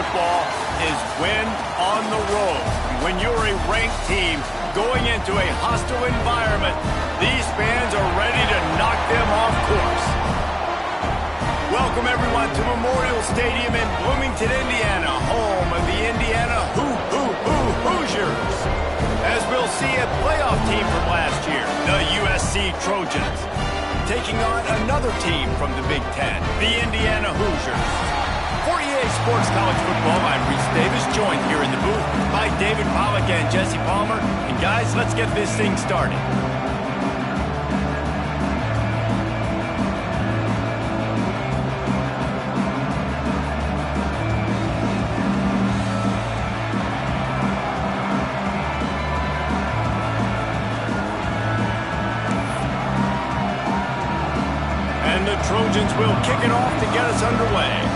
football is win on the road. When you're a ranked team going into a hostile environment, these fans are ready to knock them off course. Welcome, everyone, to Memorial Stadium in Bloomington, Indiana, home of the Indiana Hoosiers. As we'll see, a playoff team from last year, the USC Trojans, taking on another team from the Big Ten, the Indiana Hoosiers. For EA Sports College Football, I'm Reese Davis, joined here in the booth by David Pollack and Jesse Palmer. And guys, let's get this thing started. And the Trojans will kick it off to get us underway.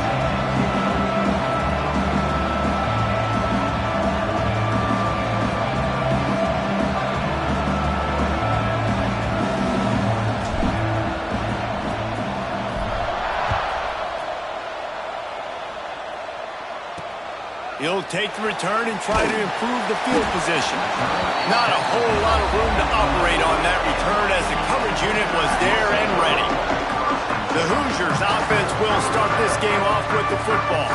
He'll take the return and try to improve the field position. Not a whole lot of room to operate on that return as the coverage unit was there and ready. The Hoosiers offense will start this game off with the football.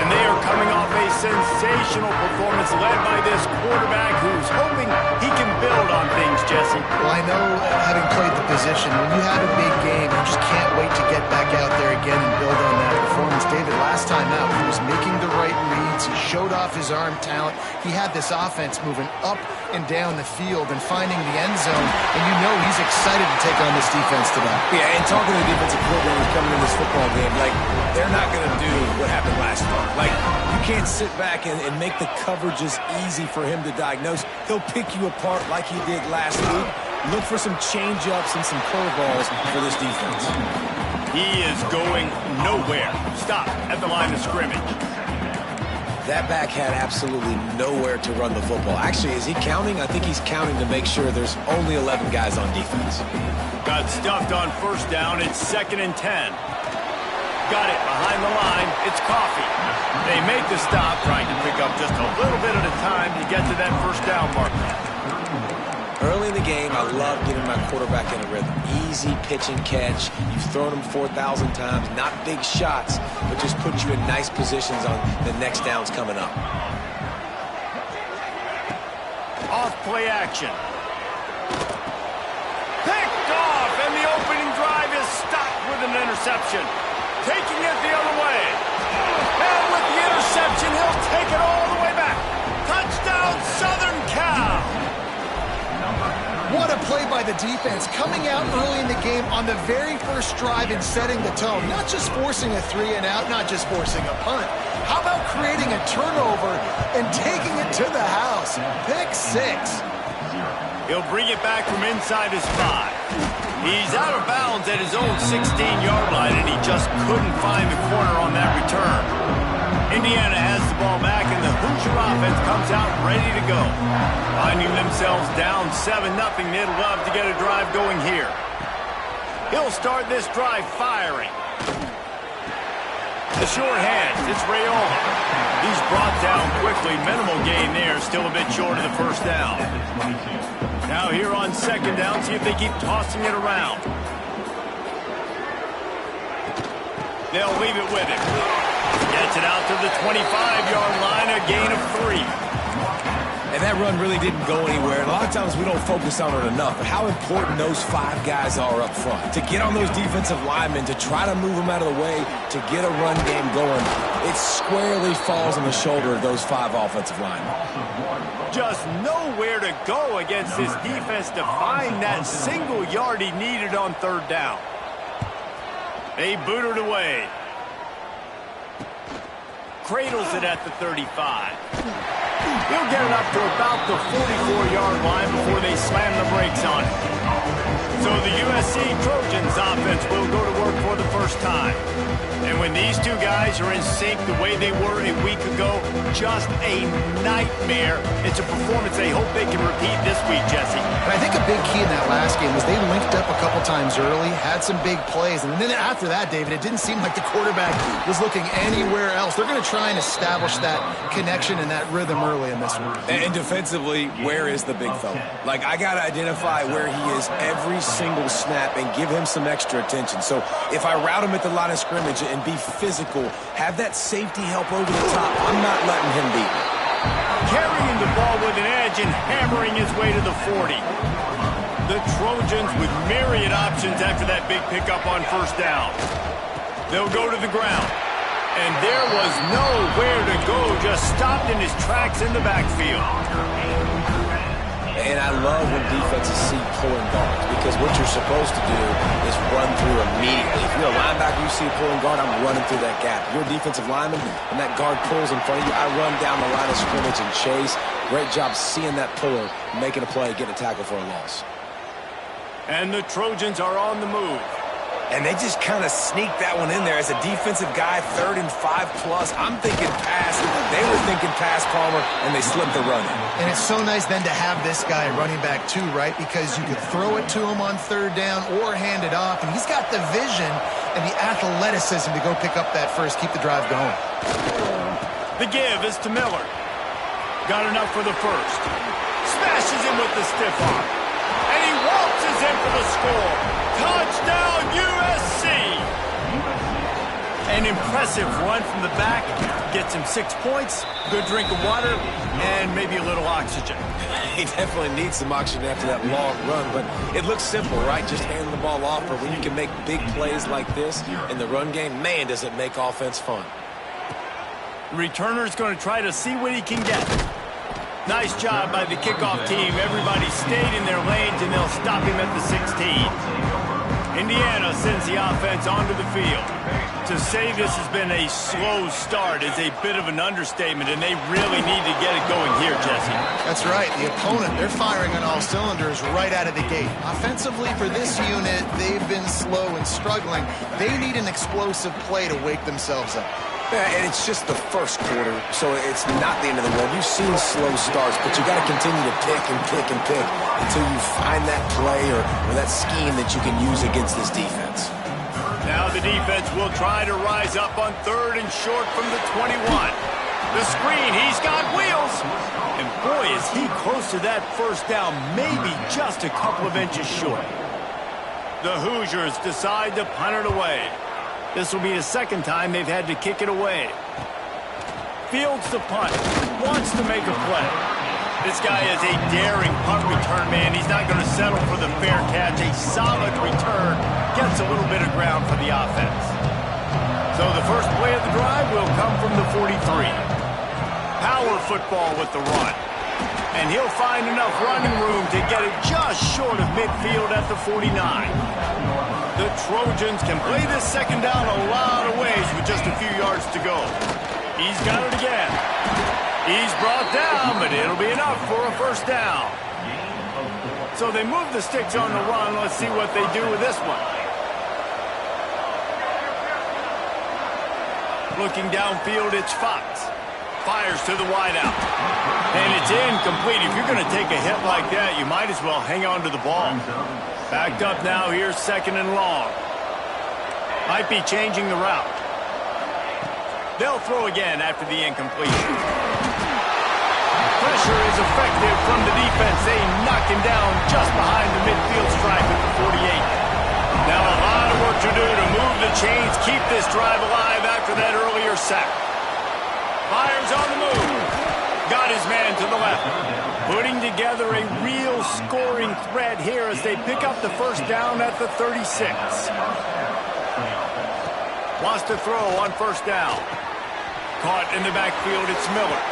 And they are coming off a sensational performance led by this quarterback who's hoping he can build on things, Jesse. Well, I know, having played the position, when you have a big game, you just can't wait to get back out there again and build on that performance. David, last time out, he was making the right reads. He showed off his arm talent. He had this offense moving up and down the field and finding the end zone. And you know he's excited to take on this defense today. Yeah, and talking to the defensive coordinators coming in this football game, like, they're not going to do what happened last week. Like, you can't sit back and make the coverages easy for him to diagnose. He'll pick you apart like he did last week. Look for some change-ups and some curveballs for this defense. He is going nowhere. Stop at the line of scrimmage. That back had absolutely nowhere to run the football. Actually, is he counting? I think he's counting to make sure there's only 11 guys on defense. Got stuffed on first down. It's 2nd and 10. Got it behind the line. It's Coffee. They make the stop, trying to pick up just a little bit at a time to get to that first down marker. Early in the game, I love getting my quarterback in a rhythm. Easy pitch and catch. You've thrown him 4,000 times. Not big shots, but just put you in nice positions on the next downs coming up. Off play action. Picked off, and the opening drive is stopped with an interception. Taking it the other way. And with the interception, he'll take it all the way back. Touchdown, Southern Cal. What a play by the defense, coming out early in the game on the very first drive and setting the tone. Not just forcing a 3-and-out, not just forcing a punt. How about creating a turnover and taking it to the house? Pick 6. He'll bring it back from inside his 5. He's out of bounds at his own 16-yard line, and he just couldn't find the corner on that return. Indiana has the ball back, and the Hoosier offense comes out ready to go. Finding themselves down 7-0, they'd love to get a drive going here. He'll start this drive firing. The short hands, it's Rayola. He's brought down quickly. Minimal gain there, still a bit short of the first down. Now here on 2nd down, see if they keep tossing it around. They'll leave it with him. Gets it out to the 25-yard line, a gain of 3. And that run really didn't go anywhere. And a lot of times we don't focus on it enough, but how important those 5 guys are up front. To get on those defensive linemen, to try to move them out of the way, to get a run game going, it squarely falls on the shoulder of those 5 offensive linemen. Just nowhere to go against this defense to find that single yard he needed on 3rd down. They boot it away. Cradles it at the 35. He'll get it up to about the 44-yard line before they slam the brakes on it. So the USC Trojans offense will go to work for the first time. And when these two guys are in sync the way they were a week ago, just a nightmare. It's a performance they hope they can repeat this week, Jesse. And I think a big key in that last game was they linked up a couple times early, had some big plays, and then after that, David, it didn't seem like the quarterback was looking anywhere else. They're going to try and establish that connection and that rhythm early in this one. And defensively, where is the big fella? Like, I got to identify where he is every single snap and give him some extra attention. So if I route him at the line of scrimmage and be physical, have that safety help over the top, I'm not letting him beat me. Carrying the ball with an edge and hammering his way to the 40. The Trojans with myriad options after that big pickup on first down. They'll go to the ground. And there was nowhere to go, just stopped in his tracks in the backfield. And I love when defenses see pulling guards, because what you're supposed to do is run through immediately. If you're a linebacker, you see a pulling guard, I'm running through that gap. If you're a defensive lineman and that guard pulls in front of you, I run down the line of scrimmage and chase. Great job seeing that puller, making a play, getting a tackle for a loss. And the Trojans are on the move. And they just kind of sneaked that one in there. As a defensive guy, 3rd and 5+. I'm thinking pass. They were thinking pass, Palmer, and they slipped the run in. And it's so nice then to have this guy running back too, right? Because you could throw it to him on 3rd down or hand it off. And he's got the vision and the athleticism to go pick up that first, keep the drive going. The give is to Miller. Got enough for the first. Smashes him with the stiff arm. And he waltzes in for the score. Touchdown, USC! An impressive run from the back. Gets him 6 points, good drink of water, and maybe a little oxygen. He definitely needs some oxygen after that long run, but it looks simple, right? Just handing the ball off. But when you can make big plays like this in the run game, man, does it make offense fun. The returner's going to try to see what he can get. Nice job by the kickoff team. Everybody stayed in their lanes, and they'll stop him at the 16. Indiana sends the offense onto the field. To say this has been a slow start is a bit of an understatement, and they really need to get it going here, Jesse. That's right. The opponent, they're firing on all cylinders right out of the gate. Offensively for this unit, they've been slow and struggling. They need an explosive play to wake themselves up. Yeah, and it's just the first quarter, so it's not the end of the world. You've seen slow starts, but you got to continue to pick and pick and pick until you find that play or that scheme that you can use against this defense. Now the defense will try to rise up on 3rd and short from the 21. The screen, he's got wheels. And boy, is he close to that first down, maybe just a couple of inches short. The Hoosiers decide to punt it away. This will be the second time they've had to kick it away. Fields the punt. Wants to make a play. This guy is a daring punt return man. He's not going to settle for the fair catch. A solid return. Gets a little bit of ground for the offense. So the first play of the drive will come from the 43. Power football with the run. And he'll find enough running room to get it just short of midfield at the 49. The Trojans can play this second down a lot of ways with just a few yards to go. He's got it again. He's brought down, but it'll be enough for a first down. So they move the sticks on the run. Let's see what they do with this one. Looking downfield, it's Fox. Fires to the wideout. And it's incomplete. If you're going to take a hit like that, you might as well hang on to the ball. Backed up now, here's 2nd and long. Might be changing the route. They'll throw again after the incompletion. Pressure is effective from the defense. They knock him down just behind the midfield stripe at the 48. Now a lot of work to do to move the chains, keep this drive alive after that earlier sack. Fires on the move. Got his man to the left. Putting together a real scoring threat here as they pick up the first down at the 36. Wants to throw on first down. Caught in the backfield, it's Miller.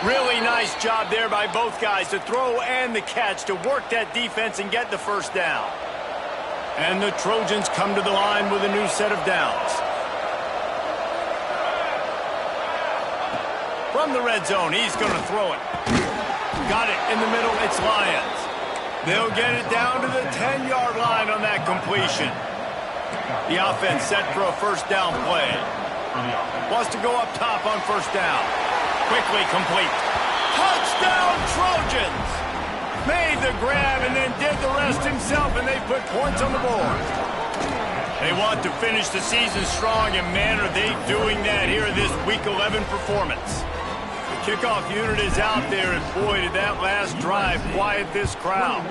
Really nice job there by both guys to throw and the catch to work that defense and get the first down. And the Trojans come to the line with a new set of downs. From the red zone, he's going to throw it. Got it in the middle, it's Lyons. They'll get it down to the 10-yard line on that completion. The offense set for a first down play. Wants to go up top on first down. Quickly complete. Touchdown, Trojans! Made the grab and then did the rest himself, and they put points on the board. They want to finish the season strong, and man, are they doing that here in this Week 11 performance. The kickoff unit is out there, and boy, did that last drive quiet this crowd.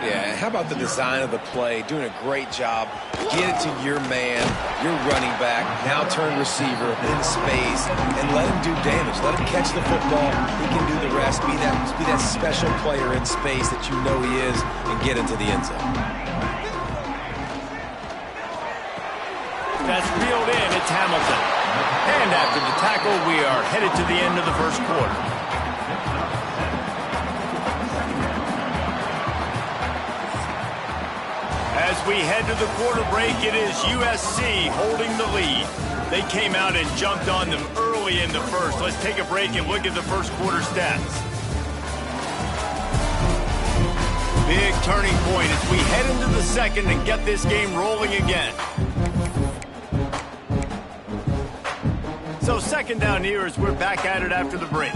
Yeah, how about the design of the play? Doing a great job. Get it to your man, your running back, now turn receiver in space, and let him do damage. Let him catch the football. He can do the rest. Be that special player in space that you know he is, and get into the end zone. That's reeled in. It's Hamilton. And after the tackle, we are headed to the end of the first quarter. As we head to the quarter break, it is USC holding the lead. They came out and jumped on them early in the first. Let's take a break and look at the first quarter stats. Big turning point as we head into the second and get this game rolling again. So second down here as we're back at it after the break.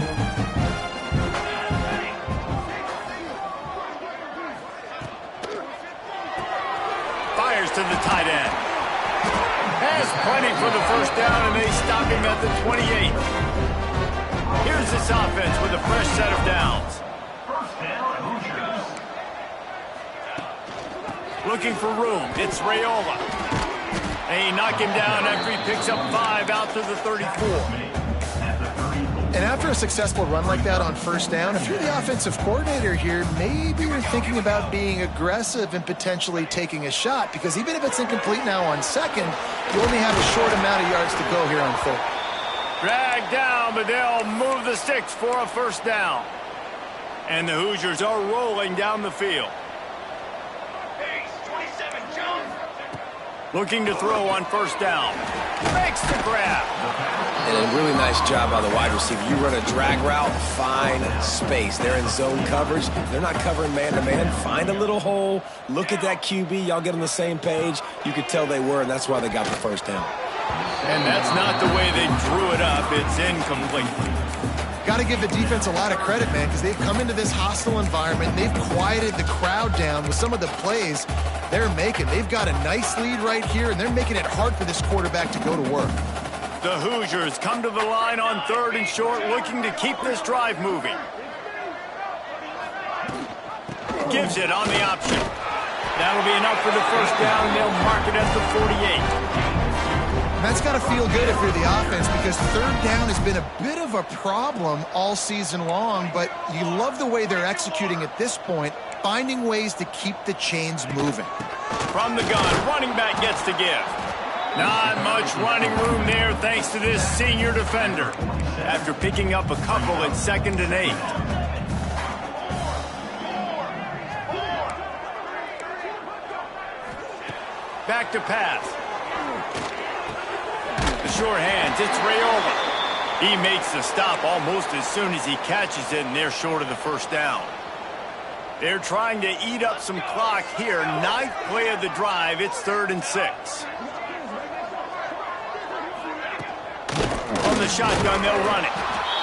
Fires to the tight end. Has plenty for the first down, and they stop him at the 28. Here's this offense with a fresh set of downs. Looking for room. It's Raiola. They knock him down after he picks up 5 out to the 34. And after a successful run like that on first down, if you're the offensive coordinator here, maybe you're thinking about being aggressive and potentially taking a shot, because even if it's incomplete now on second, you only have a short amount of yards to go here on third. Dragged down, but they'll move the sticks for a first down. And the Hoosiers are rolling down the field. Looking to throw on first down. Makes the grab. And a really nice job by the wide receiver. You run a drag route, find space. They're in zone coverage. They're not covering man-to-man. Find a little hole. Look at that QB. Y'all get on the same page. You could tell they were, and that's why they got the first down. And that's not the way they drew it up. It's incomplete. Got to give the defense a lot of credit, man, because they've come into this hostile environment. They've quieted the crowd down with some of the plays they're making. They've got a nice lead right here, and they're making it hard for this quarterback to go to work. The Hoosiers come to the line on third and short, looking to keep this drive moving. Gives it on the option. That'll be enough for the first down, and they'll mark it at the 48. That's got to feel good if you're the offense, because third down has been a bit of a problem all season long, but you love the way they're executing at this point, finding ways to keep the chains moving. From the gun, running back gets to give. Not much running room there thanks to this senior defender after picking up a couple at 2nd and 8. Back to pass. The short hands, it's Raiola. He makes the stop almost as soon as he catches it, and they're short of the first down. They're trying to eat up some clock here. 9th play of the drive. It's 3rd and 6. On the shotgun, they'll run it.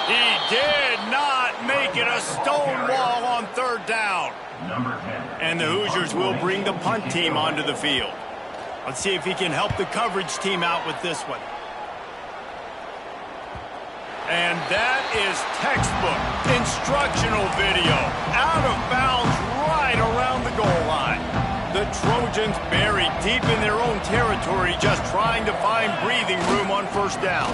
He did not make it a stone wall on 3rd down. And the Hoosiers will bring the punt team onto the field. Let's see if he can help the coverage team out with this one. And that is textbook instructional video. Out of bounds right around the goal line. The Trojans buried deep in their own territory, just trying to find breathing room on first down.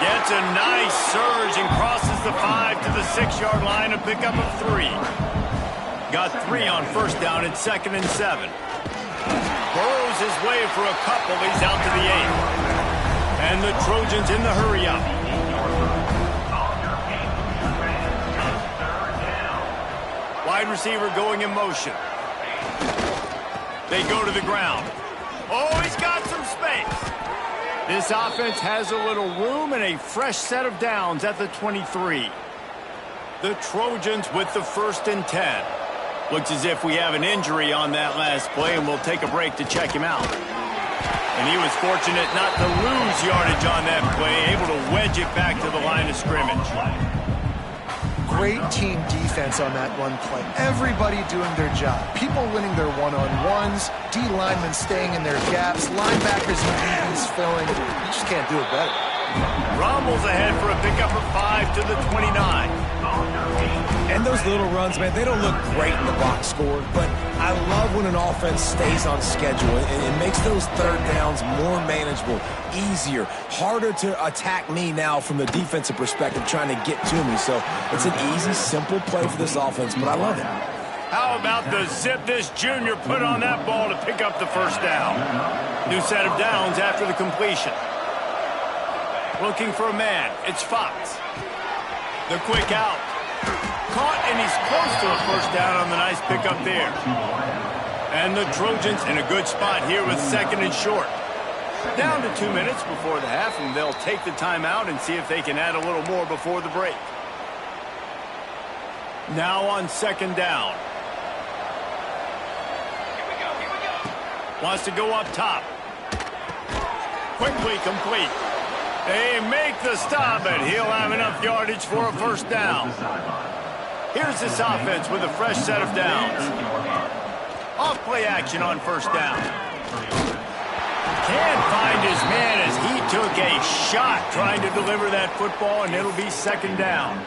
Gets a nice surge and crosses the 5 to the 6-yard line, a pickup of 3. Got 3 on first down at 2nd and 7. Burrows his way for a couple. He's out to the 8. And the Trojans in the hurry-up. Wide receiver going in motion. They go to the ground. Oh, he's got some space. This offense has a little room and a fresh set of downs at the 23. The Trojans with the 1st and 10. Looks as if we have an injury on that last play, and we'll take a break to check him out. And he was fortunate not to lose yardage on that play, able to wedge it back to the line of scrimmage. Great team defense on that run play. Everybody doing their job. People winning their one-on-ones, D linemen staying in their gaps, linebackers and DBs filling. You just can't do it better. Rumbles ahead for a pickup of 5 to the 29. And those little runs, man, they don't look great in the box score, but I love when an offense stays on schedule and it makes those third downs more manageable, easier, harder to attack me now from the defensive perspective trying to get to me. So it's an easy, simple play for this offense, but I love it. How about the zip this junior put on that ball to pick up the first down? New set of downs after the completion. Looking for a man. It's Fox. The quick out. Caught, and he's close to a first down on the nice pickup there. And the Trojans in a good spot here with second and short. Down to 2 minutes before the half, and they'll take the timeout and see if they can add a little more before the break. Now on second down. Wants to go up top. Quickly complete. They make the stop, and he'll have enough yardage for a first down. Here's this offense with a fresh set of downs. Off-play action on first down. Can't find his man as he took a shot trying to deliver that football, and it'll be second down.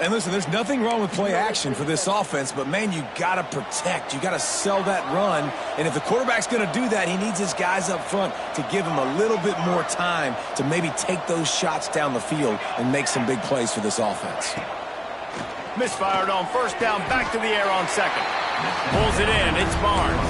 And listen, there's nothing wrong with play action for this offense, but, man, you got to protect. You got to sell that run. And if the quarterback's going to do that, he needs his guys up front to give him a little bit more time to maybe take those shots down the field and make some big plays for this offense. Misfired on first down, back to the air on second. Pulls it in, it's Barnes.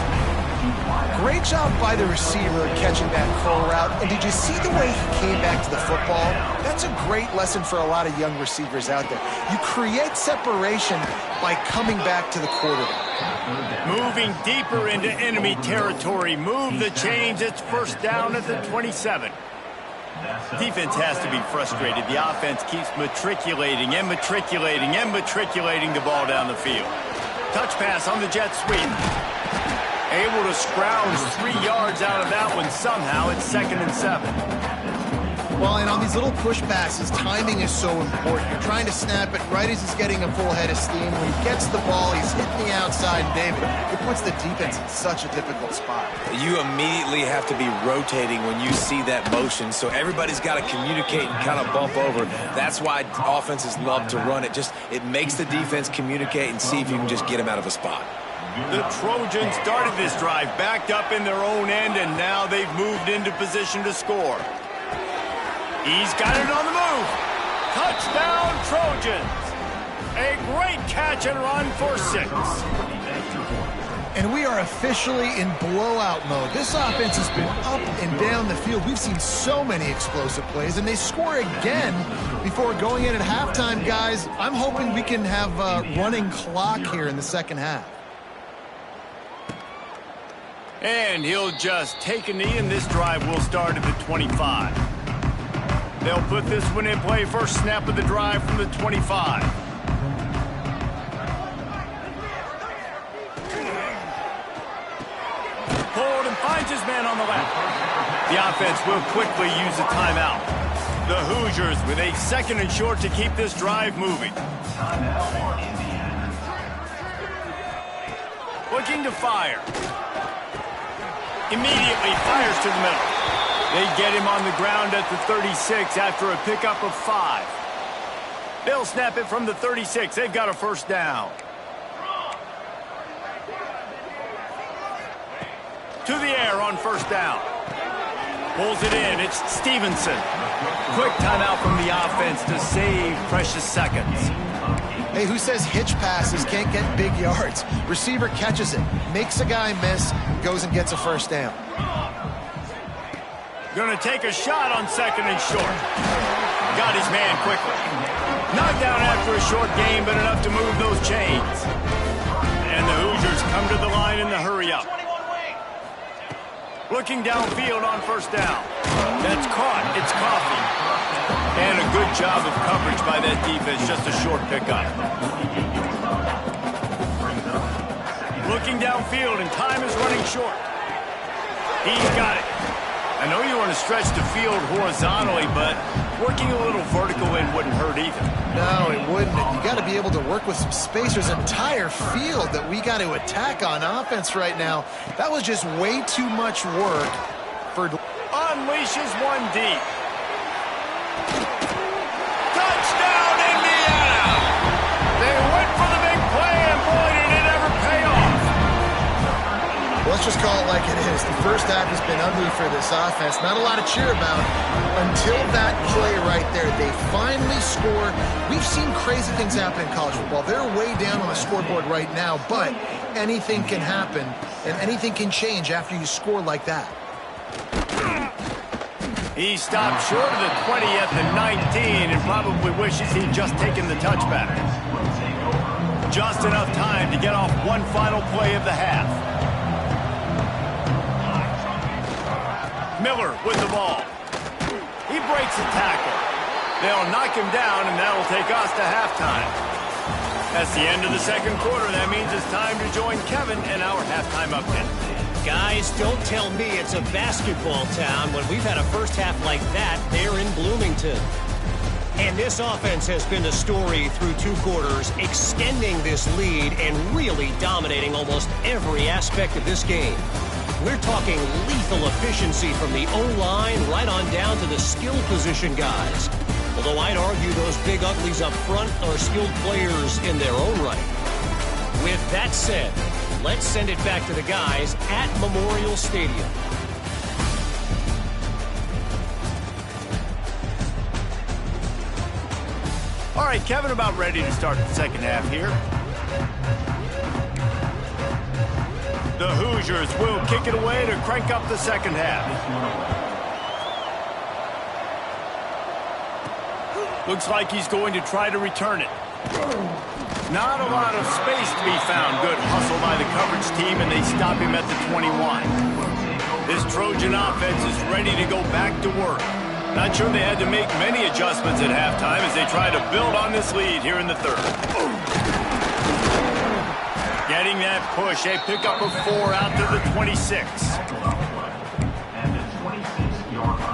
Great job by the receiver catching that curl route. And did you see the way he came back to the football? That's a great lesson for a lot of young receivers out there. You create separation by coming back to the quarterback. Moving deeper into enemy territory. Move the chains. It's first down at the 27. Defense has to be frustrated. The offense keeps matriculating and matriculating and matriculating the ball down the field. Touch pass on the jet sweep. Able to scrounge 3 yards out of that one somehow. It's second and 7. Well, and on these little push passes, timing is so important. You're trying to snap it right as he's getting a full head of steam. When he gets the ball, he's hitting the outside, David. It puts the defense in such a difficult spot. You immediately have to be rotating when you see that motion, so everybody's got to communicate and kind of bump over. That's why offenses love to run it. It makes the defense communicate and see if you can just get him out of a spot. The Trojans started this drive backed up in their own end, and now they've moved into position to score. He's got it on the move. Touchdown, Trojans. A great catch and run for 6. And we are officially in blowout mode. This offense has been up and down the field. We've seen so many explosive plays, and they score again before going in at halftime, guys. I'm hoping we can have a running clock here in the second half. And he'll just take a knee, and this drive will start at the 25. They'll put this one in play. First snap of the drive from the 25. Pulled and finds his man on the left. The offense will quickly use a timeout. The Hoosiers with a second and short to keep this drive moving. Looking to fire. Immediately fires to the middle. They get him on the ground at the 36 after a pickup of 5. They'll snap it from the 36. They've got a first down. To the air on first down. Pulls it in. It's Stevenson. Quick timeout from the offense to save precious seconds. Hey, who says hitch passes can't get big yards? Receiver catches it, makes a guy miss, goes and gets a first down. Going to take a shot on second and short. Got his man quickly. Knocked down after a short game, but enough to move those chains. And the Hoosiers come to the line in the hurry-up. Looking downfield on first down. That's caught. It's Coffee. And a good job of coverage by that defense. Just a short pickup. Looking downfield, and time is running short. He's got it. I know you want to stretch the field horizontally, but working a little vertical in wouldn't hurt either. No, it wouldn't. You got to be able to work with some space. There's an entire field that we got to attack on offense right now. That was just way too much work for... Unleashes one deep. Touchdown, Indiana! They went for the big play, and boy, did it ever pay off. Let's just call it like it is. The first half has been ugly for this offense. Not a lot to cheer about until that play right there. They finally score. We've seen crazy things happen in college football. They're way down on the scoreboard right now, but anything can happen, and anything can change after you score like that. He stopped short of the 20 at the 19 and probably wishes he'd just taken the touchback. Just enough time to get off one final play of the half. Miller with the ball. He breaks the tackle. They'll knock him down, and that'll take us to halftime. That's the end of the second quarter. That means it's time to join Kevin in our halftime update. Guys, don't tell me it's a basketball town when we've had a first half like that there in Bloomington. And this offense has been the story through two quarters, extending this lead and really dominating almost every aspect of this game. We're talking lethal efficiency from the O-line right on down to the skill position guys. Although I'd argue those big uglies up front are skilled players in their own right. With that said, let's send it back to the guys at Memorial Stadium. All right, Kevin, about ready to start the second half here. The Hoosiers will kick it away to crank up the second half. Looks like he's going to try to return it. Not a lot of space to be found. Good hustle by the coverage team, and they stop him at the 21. This Trojan offense is ready to go back to work. Not sure they had to make many adjustments at halftime as they try to build on this lead here in the third. Getting that push, a pickup of 4 out to the 26.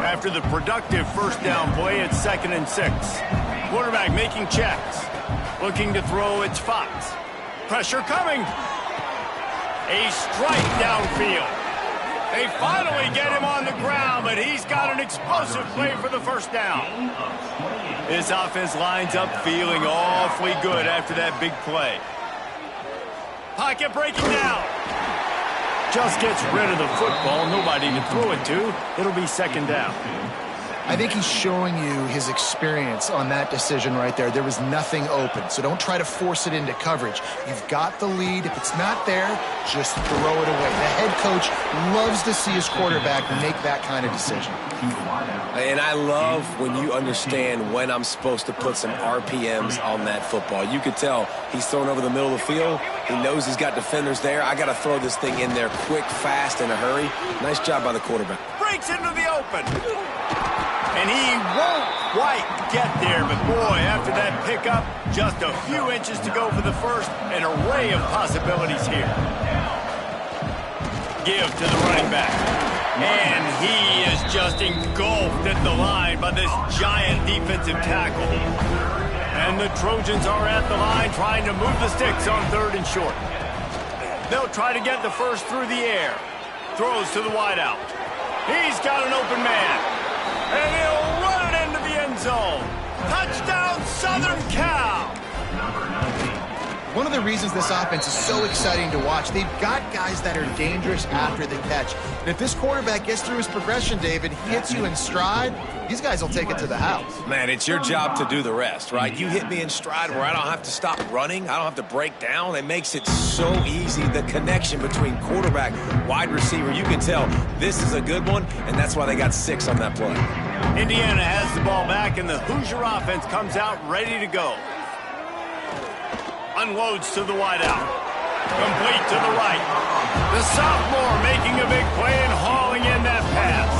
After the productive first down play, it's 2nd and 6. Quarterback making checks. Looking to throw, it's Fox. Pressure coming. A strike downfield. They finally get him on the ground, but he's got an explosive play for the first down. This offense lines up feeling awfully good after that big play. Pocket breaking down. Just gets rid of the football. Nobody to throw it to. It'll be 2nd down. I think he's showing you his experience on that decision right there. There was nothing open, so don't try to force it into coverage. You've got the lead. If it's not there, just throw it away. The head coach loves to see his quarterback make that kind of decision. And I love when you understand when I'm supposed to put some RPMs on that football. You could tell he's thrown over the middle of the field. He knows he's got defenders there. I got to throw this thing in there quick, fast, in a hurry. Nice job by the quarterback. Breaks into the open. And he won't quite get there, but boy, after that pickup, just a few inches to go for the first, an array of possibilities here. Give to the running back. And he is just engulfed at the line by this giant defensive tackle. And the Trojans are at the line trying to move the sticks on 3rd and short. They'll try to get the first through the air. Throws to the wideout. He's got an open man. And he'll run it into the end zone. Touchdown, Southern Cal. One of the reasons this offense is so exciting to watch, they've got guys that are dangerous after the catch. And if this quarterback gets through his progression, David, he hits you in stride, these guys will take it to the house. Man, it's your job to do the rest, right? You hit me in stride where I don't have to stop running. I don't have to break down. It makes it so easy. The connection between quarterback, wide receiver, you can tell this is a good one, and that's why they got 6 on that play. Indiana has the ball back, and the Hoosier offense comes out ready to go. Unloads to the wideout. Complete to the right. The sophomore making a big play and hauling in that pass.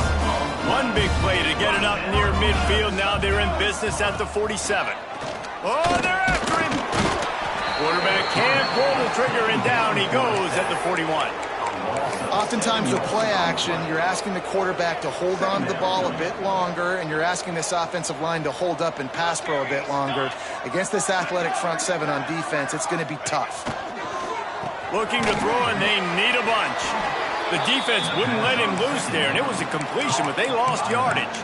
One big play to get it up near midfield. Now they're in business at the 47. Oh, they're after him. Quarterback can't pull the trigger, and down he goes at the 41. Oftentimes with play action, you're asking the quarterback to hold on to the ball a bit longer, and you're asking this offensive line to hold up and pass pro a bit longer. Against this athletic front seven on defense, it's going to be tough. Looking to throw, and they need a bunch. The defense wouldn't let him loose there, and it was a completion, but they lost yardage.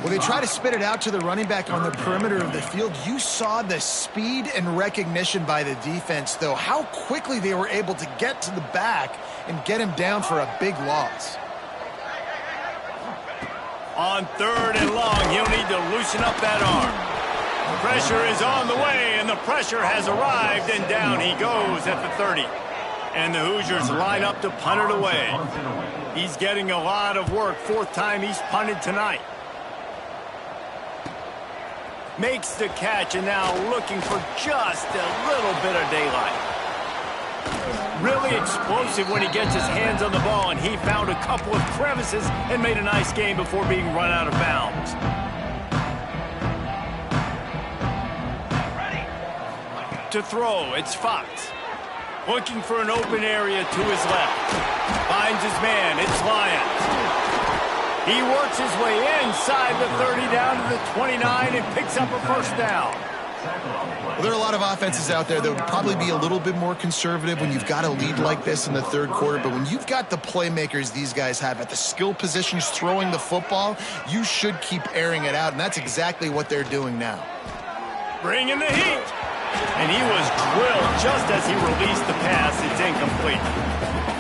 Well, they try to spit it out to the running back on the perimeter of the field. You saw the speed and recognition by the defense, though, how quickly they were able to get to the back and get him down for a big loss. On 3rd and long, he'll need to loosen up that arm. Pressure is on the way, and the pressure has arrived, and down he goes at the 30. And the Hoosiers line up to punt it away. He's getting a lot of work. 4th time he's punted tonight. Makes the catch, and now looking for just a little bit of daylight. Really explosive when he gets his hands on the ball, and he found a couple of crevices and made a nice game before being run out of bounds. To throw, it's Fox. Looking for an open area to his left. Finds his man, it's Lyons. He works his way inside the 30 down to the 29 and picks up a 1st down. Well, there are a lot of offenses out there that would probably be a little bit more conservative when you've got a lead like this in the 3rd quarter, but when you've got the playmakers these guys have at the skill positions throwing the football, you should keep airing it out, and that's exactly what they're doing now. Bringing the heat. And he was drilled just as he released the pass. It's incomplete.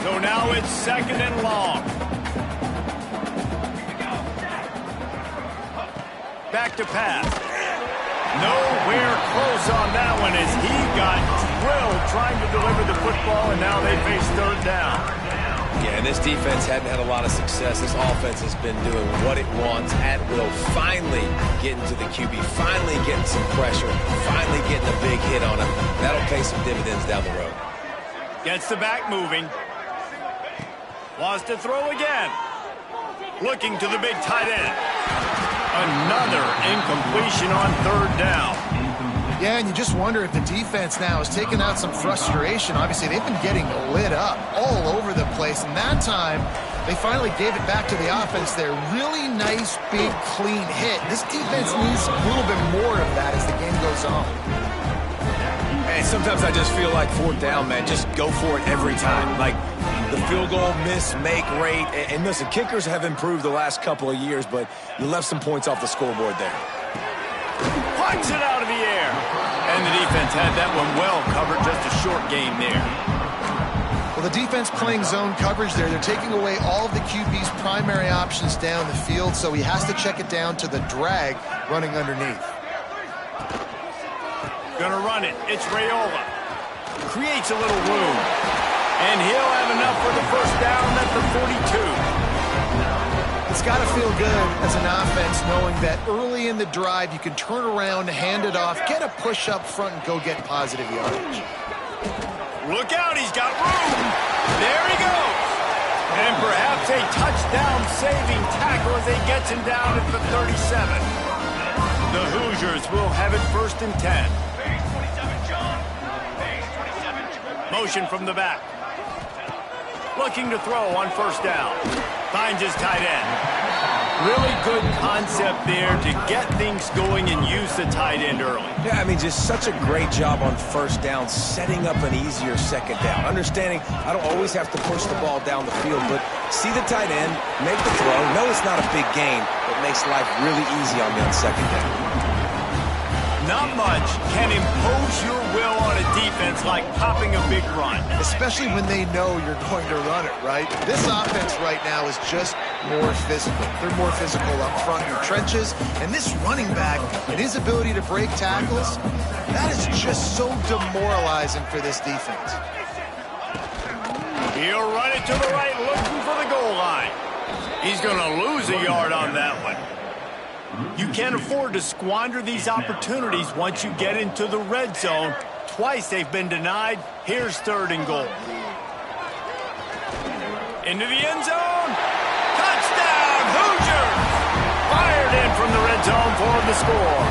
So now it's 2nd and long. Back to pass. Nowhere close on that one as he got drilled trying to deliver the football, and now they face 3rd down. Yeah, and this defense hadn't had a lot of success. This offense has been doing what it wants at will. Finally getting to the QB, finally getting some pressure, finally getting a big hit on him. That'll pay some dividends down the road. Gets the back moving. Wants to throw again. Looking to the big tight end. Another incompletion on 3rd down. Yeah, and you just wonder if the defense now is taking out some frustration. Obviously, they've been getting lit up all over the place, and that time they finally gave it back to the offense there. Really nice, big, clean hit. This defense needs a little bit more of that as the game goes on. And sometimes I just feel like 4th down, man, just go for it every time. Like the field goal miss-make rate. And listen, kickers have improved the last couple of years, but you left some points off the scoreboard there. Punts it out of the air. And the defense had that one well covered. Just a short game there. Well, the defense playing zone coverage there. They're taking away all of the QB's primary options down the field, so he has to check it down to the drag running underneath. Gonna run it. It's Raiola. Creates a little room. And he'll have enough for the 1st down at the 42. It's got to feel good as an offense knowing that early in the drive you can turn around, hand it off, get a push up front, and go get positive yardage. Look out, he's got room. There he goes. And perhaps a touchdown-saving tackle as he gets him down at the 37. The Hoosiers will have it 1st and 10. Motion from the back. Looking to throw on 1st down. Finds his tight end. Really good concept there to get things going and use the tight end early. Yeah, I mean, just such a great job on 1st down, setting up an easier 2nd down. Understanding I don't always have to push the ball down the field, but see the tight end, make the throw. No, it's not a big gain, but makes life really easy on me on 2nd down. Not much can impose your will on a defense like popping a big run. Especially when they know you're going to run it, right? This offense right now is just more physical. They're more physical up front in the trenches. And this running back and his ability to break tackles, that is just so demoralizing for this defense. He'll run it to the right, looking for the goal line. He's going to lose a yard on that one. You can't afford to squander these opportunities once you get into the red zone. Twice they've been denied. Here's 3rd and goal. Into the end zone. Touchdown, Hoosiers! Fired in from the red zone for the score.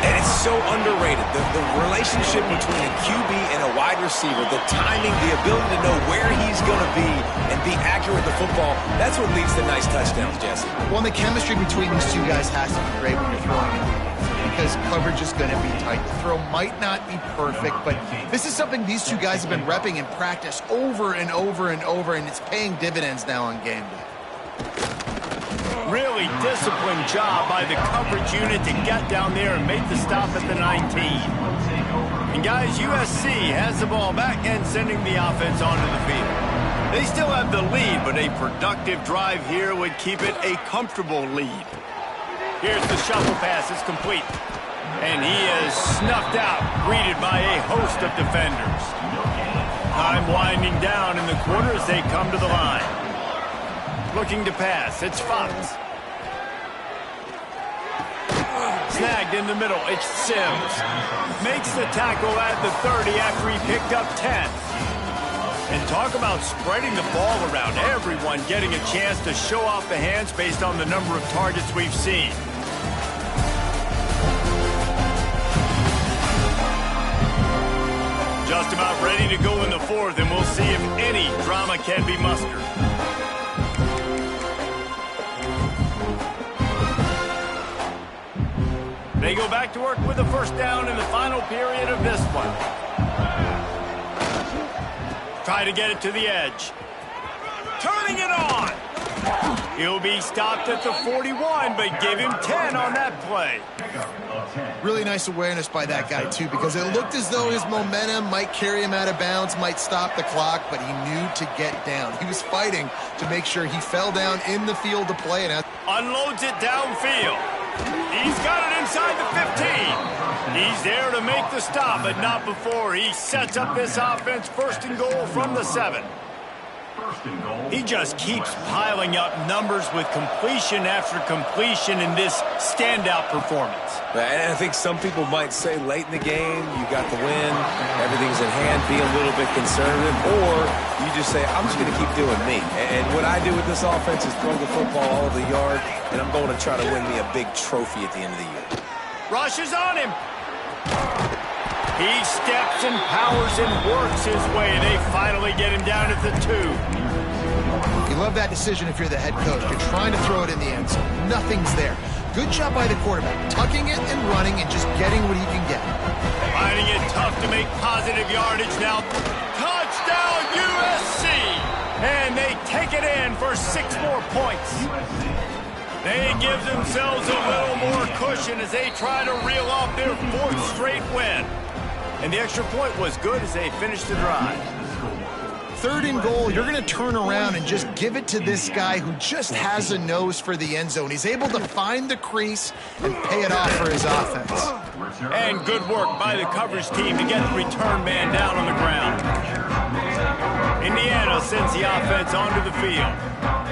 And it's so underrated. The relationship between a QB and a wide receiver, the timing, the ability to know where he's going to be and be accurate with the football, that's what leads to nice touchdowns, Jesse. Well, the chemistry between these two guys has to be great when you're throwing it, because coverage is going to be tight. The throw might not be perfect, but this is something these two guys have been repping in practice over and over and over, and it's paying dividends now on game day. Really disciplined job by the coverage unit to get down there and make the stop at the 19. And guys, USC has the ball back and sending the offense onto the field. They still have the lead, but a productive drive here would keep it a comfortable lead. Here's the shuffle pass. It's complete. And he is snuffed out, greeted by a host of defenders. Time winding down in the quarter as they come to the line. Looking to pass. It's Fox. Snagged in the middle. It's Sims. Makes the tackle at the 30 after he picked up 10. And talk about spreading the ball around. Everyone getting a chance to show off the hands based on the number of targets we've seen. Just about ready to go in the fourth, and we'll see if any drama can be mustered. They go back to work with a first down in the final period of this one. Try to get it to the edge. Turning it on. He'll be stopped at the 41, but give him 10 on that play. Really nice awareness by that guy, too, because it looked as though his momentum might carry him out of bounds, might stop the clock, but he knew to get down. He was fighting to make sure he fell down in the field to play. And unloads it downfield. He's got it inside the 15. He's there to make the stop, but not before he sets up this offense first and goal from the 7. He just keeps piling up numbers with completion after completion in this standout performance. And I think some people might say late in the game, you got the win, everything's in hand, be a little bit conservative, or you just say, I'm just going to keep doing me. And what I do with this offense is throw the football all over the yard, and I'm going to try to win me a big trophy at the end of the year. Rushes on him. He steps and powers and works his way. They finally get him down at the 2. You love that decision if you're the head coach. You're trying to throw it in the end zone. Nothing's there. Good job by the quarterback, tucking it and running and just getting what he can get. Finding it tough to make positive yardage now. Touchdown USC! And they take it in for 6 more points. They give themselves a little more cushion as they try to reel off their 4th straight win. And the extra point was good as they finished the drive. 3rd and goal, you're going to turn around and just give it to this guy who just has a nose for the end zone. He's able to find the crease and pay it off for his offense. And good work by the coverage team to get the return man down on the ground. Indiana sends the offense onto the field.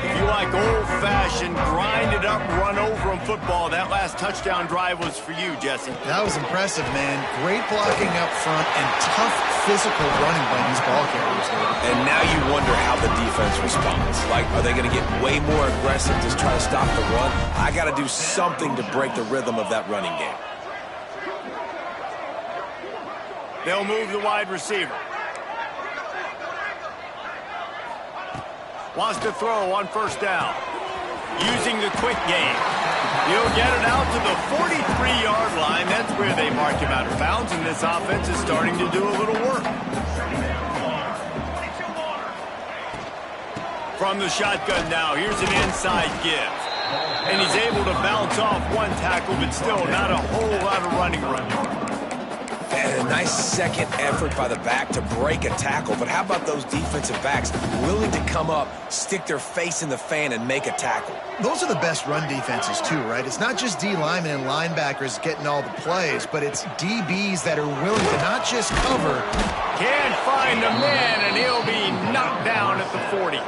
If you like old-fashioned, grind-it-up, run-over-'em football, that last touchdown drive was for you, Jesse. That was impressive, man. Great blocking up front and tough physical running by these ball carriers. And now you wonder how the defense responds. Like, are they going to get way more aggressive, just try to stop the run? I got to do something to break the rhythm of that running game. They'll move the wide receiver. Wants to throw on first down. Using the quick game. He'll get it out to the 43-yard line. That's where they mark him out of bounds, and this offense is starting to do a little work. From the shotgun now, here's an inside give. And he's able to bounce off one tackle, but still not a whole lot of running room. And a nice second effort by the back to break a tackle. But how about those defensive backs willing to come up, stick their face in the fan, and make a tackle? Those are the best run defenses, too, right? It's not just D linemen and linebackers getting all the plays, but it's DBs that are willing to not just cover. Can't find a man, and he'll be knocked down at the 40.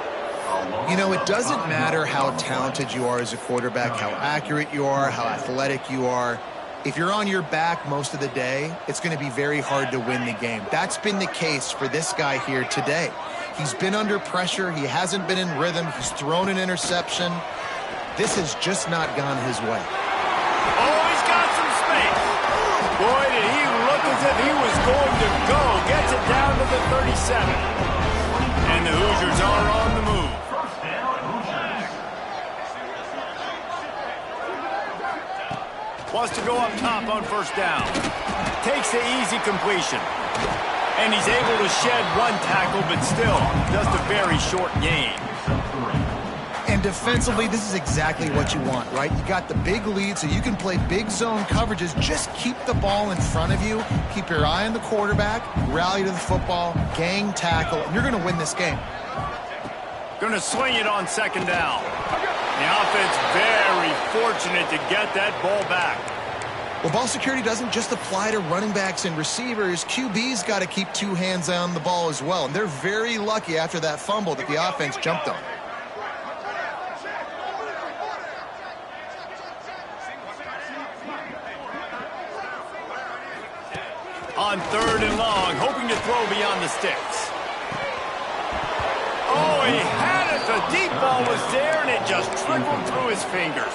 You know, it doesn't matter how talented you are as a quarterback, how accurate you are, how athletic you are. If you're on your back most of the day, it's going to be very hard to win the game. That's been the case for this guy here today. He's been under pressure. He hasn't been in rhythm. He's thrown an interception. This has just not gone his way. Oh, he's got some space. Boy, did he look as if he was going to go. Gets it down to the 37. And the Hoosiers are on the move. Wants to go up top on first down. Takes the easy completion. And he's able to shed one tackle, but still just a very short gain. And defensively, this is exactly what you want, right? You got the big lead, so you can play big zone coverages. Just keep the ball in front of you. Keep your eye on the quarterback. Rally to the football. Gang tackle. And you're going to win this game. Going to swing it on second down. The offense very fortunate to get that ball back. Well, ball security doesn't just apply to running backs and receivers. QB's got to keep two hands on the ball as well. And they're very lucky after that fumble that the offense jumped on. On third and long, hoping to throw beyond the sticks. Oh, he had it. The deep ball was there, and it just trickled through his fingers.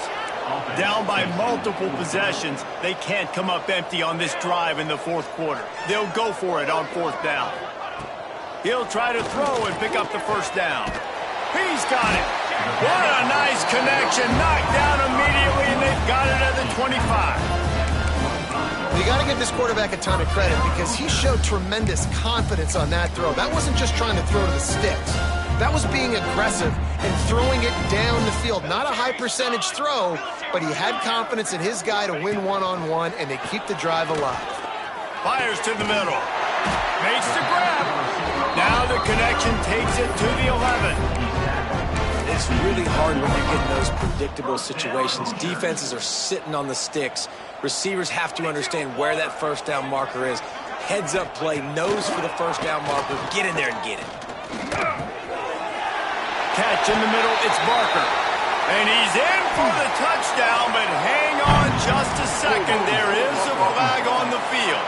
Down by multiple possessions, they can't come up empty on this drive in the fourth quarter. They'll go for it on fourth down. He'll try to throw and pick up the first down. He's got it. What a nice connection. Knocked down immediately, and they've got it at the 25. You got to give this quarterback a ton of credit because he showed tremendous confidence on that throw. That wasn't just trying to throw to the sticks. That was being aggressive and throwing it down the field. Not a high percentage throw, but he had confidence in his guy to win one-on-one, and they keep the drive alive. Fires to the middle. Makes the grab. Now the connection takes it to the 11. It's really hard when you get in those predictable situations. Defenses are sitting on the sticks. Receivers have to understand where that first down marker is. Heads up play, nose for the first down marker. Get in there and get it. Catch in the middle, it's Barker. And he's in for the touchdown, but hang on just a second. There is a flag on the field.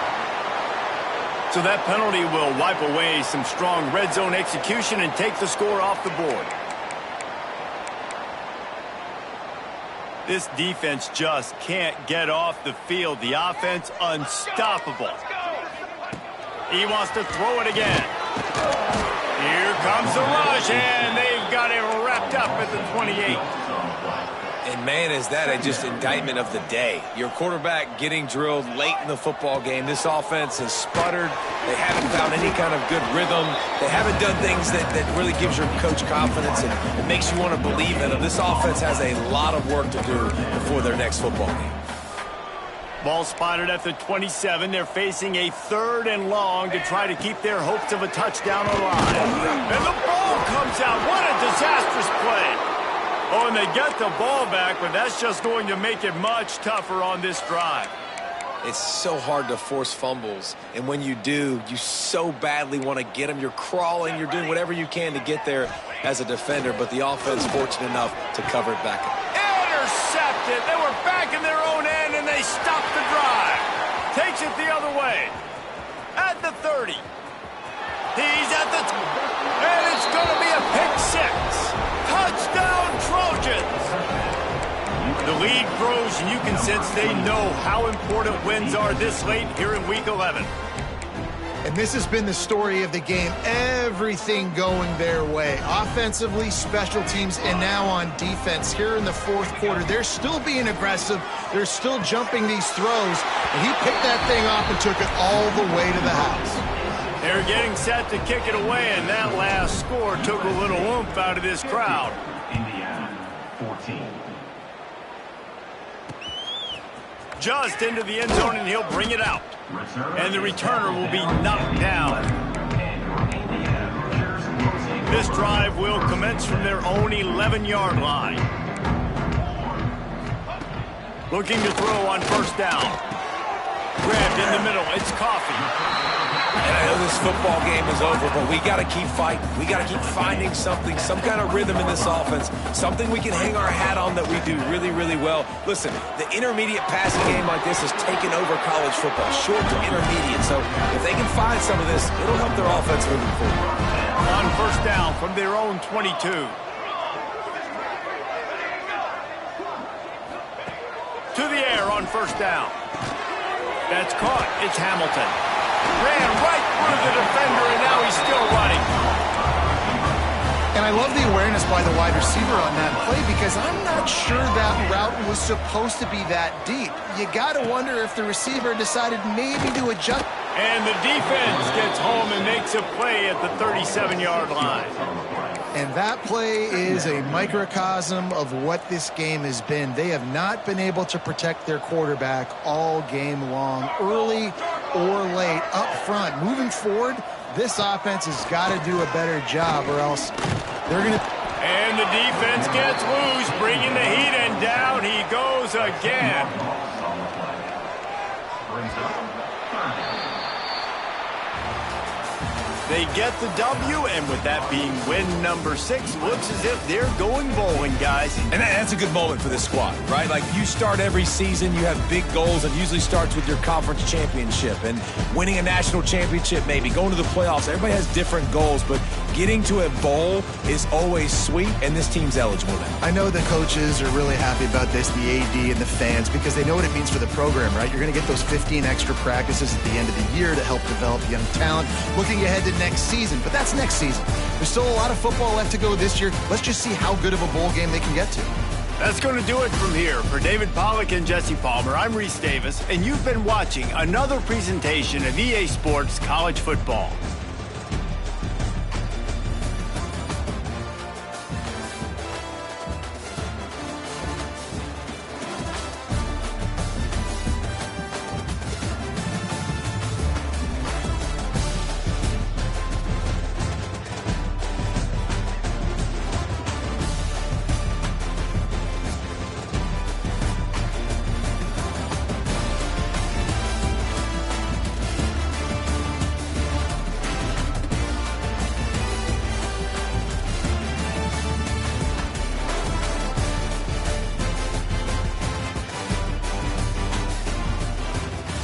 So that penalty will wipe away some strong red zone execution and take the score off the board. This defense just can't get off the field. The offense unstoppable. He wants to throw it again. Here comes the rush, and they've got it wrapped up at the 28. And man, is that just indictment of the day. Your quarterback getting drilled late in the football game. This offense has sputtered. They haven't found any kind of good rhythm. They haven't done things that really gives your coach confidence and it makes you want to believe in them. This offense has a lot of work to do before their next football game. Ball spotted at the 27. They're facing a third and long to try to keep their hopes of a touchdown alive. And the ball comes out. What a disastrous play. Oh, and they get the ball back, but that's just going to make it much tougher on this drive. It's so hard to force fumbles, and when you do, you so badly want to get them. You're crawling, you're doing whatever you can to get there as a defender, but the offense fortunate enough to cover it back up. Intercepted. They were back in their own end, and they stopped the drive. Takes it the other way. At the 30. He's at the... and it's going to be a pick six. Touchdown, Trojans! The lead grows, and you can sense they know how important wins are this late here in Week 11. And this has been the story of the game. Everything going their way. Offensively, special teams, and now on defense. Here in the fourth quarter, they're still being aggressive. They're still jumping these throws. And he picked that thing off and took it all the way to the house. They're getting set to kick it away, and that last score took a little oomph out of this crowd. Indiana, 14. Just into the end zone, and he'll bring it out. And the returner will be knocked down. This drive will commence from their own 11-yard line. Looking to throw on first down. Grabbed in the middle. It's Coffee. And I know this football game is over, but we got to keep fighting. We got to keep finding something, some kind of rhythm in this offense, something we can hang our hat on that we do really, really well. Listen, the intermediate passing game like this has taken over college football, short to intermediate. So if they can find some of this, it'll help their offense moving forward. On first down from their own 22. To the air on first down. That's caught. It's Hamilton. Ran right through the defender, and now he's still running. And I love the awareness by the wide receiver on that play because I'm not sure that route was supposed to be that deep. You got to wonder if the receiver decided maybe to adjust. And the defense gets home and makes a play at the 37-yard line. And that play is a microcosm of what this game has been. They have not been able to protect their quarterback all game long, early or late, up front. Moving forward, this offense has got to do a better job or else they're going to... And the defense gets loose, bringing the heat, and down he goes again. They get the W, and with that being win number 6, looks as if they're going bowling, guys. And that's a good moment for this squad, right? Like, you start every season, you have big goals, and usually starts with your conference championship and winning a national championship, maybe going to the playoffs. Everybody has different goals, but getting to a bowl is always sweet, and this team's eligible now. I know the coaches are really happy about this, the AD and the fans, because they know what it means for the program, right? You're going to get those 15 extra practices at the end of the year to help develop young talent. Looking ahead to next season, but that's next season. There's still a lot of football left to go this year. Let's just see how good of a bowl game they can get to. That's going to do it from here. For David Pollack and Jesse Palmer, I'm Reese Davis, and you've been watching another presentation of EA Sports College Football.